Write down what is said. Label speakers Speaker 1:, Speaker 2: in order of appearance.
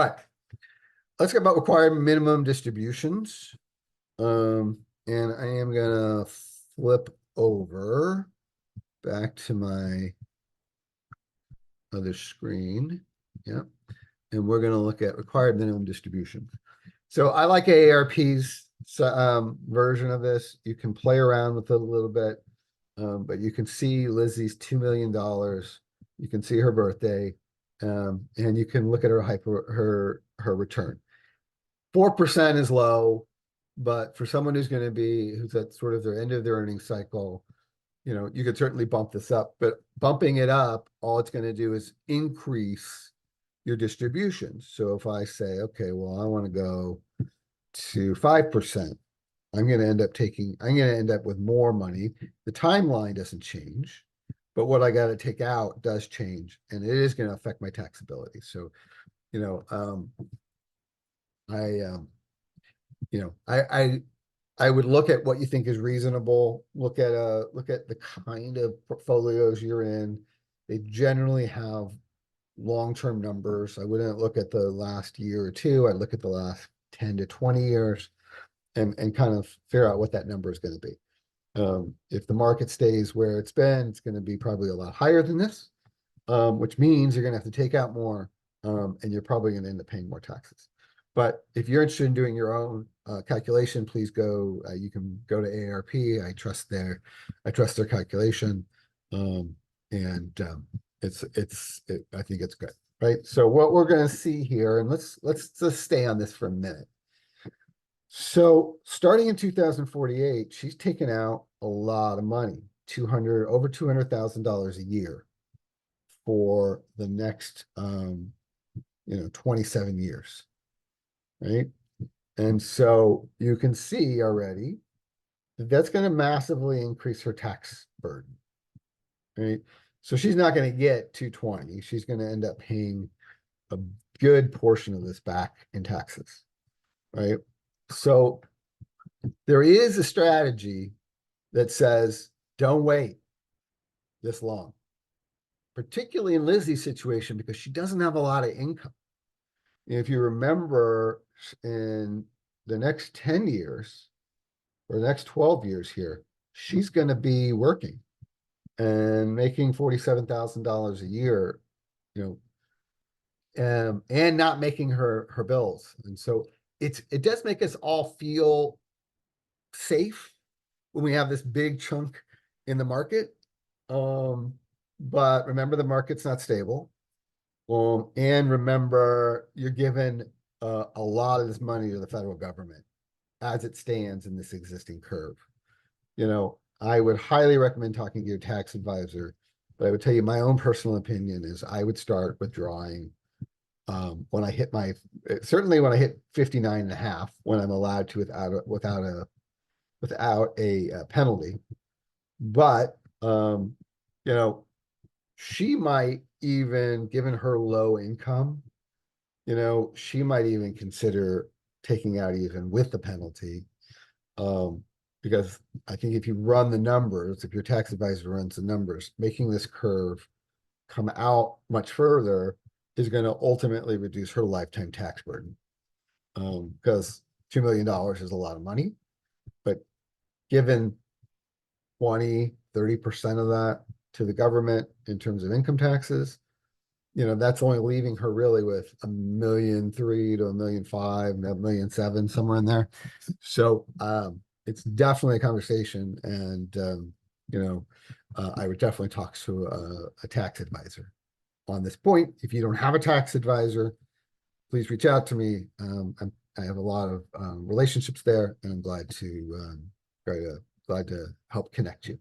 Speaker 1: right, let's get about required minimum distributions. And I am gonna flip over back to my other screen. Yep. And we're gonna look at required minimum distribution. So I like AARP's version of this. You can play around with it a little bit, but you can see Lizzie's $2 million. You can see her birthday, and you can look at her return. 4% is low, but for someone who's at sort of their end of their earnings cycle, you could certainly bump this up, but bumping it up, all it's going to do is increase your distributions. So if I say, okay, well, I want to go to 5%, I'm going to end up with more money. The timeline doesn't change, but what I got to take out does change, and it is going to affect my taxability. So, I would look at what you think is reasonable. Look at the kind of portfolios you're in. They generally have long-term numbers. I wouldn't look at the last year or two. I'd look at the last 10 to 20 years and kind of figure out what that number is going to be. If the market stays where it's been, it's going to be probably a lot higher than this, which means you're going to have to take out more, and you're probably going to end up paying more taxes. But if you're interested in doing your own calculation, please go. You can go to AARP. I trust their calculation, and I think it's good, right? So what we're going to see here, and let's just stay on this for a minute. So starting in 2048, she's taken out a lot of money, over $200,000 a year for the next 27 years, right? And so you can see already that that's going to massively increase her tax burden, right? So she's not going to get 220. She's going to end up paying a good portion of this back in taxes, right? So there is a strategy that says, don't wait this long, particularly in Lizzie's situation, because she doesn't have a lot of income. If you remember, in the next 10 years or the next 12 years here, she's going to be working and making $47,000 a year, and not making her bills. And so it does make us all feel safe when we have this big chunk in the market. But remember, the market's not stable. And remember, you're given a lot of this money to the federal government as it stands in this existing curve. I would highly recommend talking to your tax advisor, but I would tell you my own personal opinion is I would start withdrawing when I hit certainly when I hit 59.5, when I'm allowed to without a penalty. But she might even, given her low income, she might even consider taking out even with the penalty. Because I think if you run the numbers, if your tax advisor runs the numbers, making this curve come out much further is going to ultimately reduce her lifetime tax burden. Because $2 million is a lot of money, but given 20, 30% of that to the government in terms of income taxes, that's only leaving her really with $1.3 million to $1.5 million, $1.7 million, somewhere in there. So it's definitely a conversation, and I would definitely talk to a tax advisor on this point. If you don't have a tax advisor, please reach out to me. I have a lot of relationships there, and I'm glad to help connect you.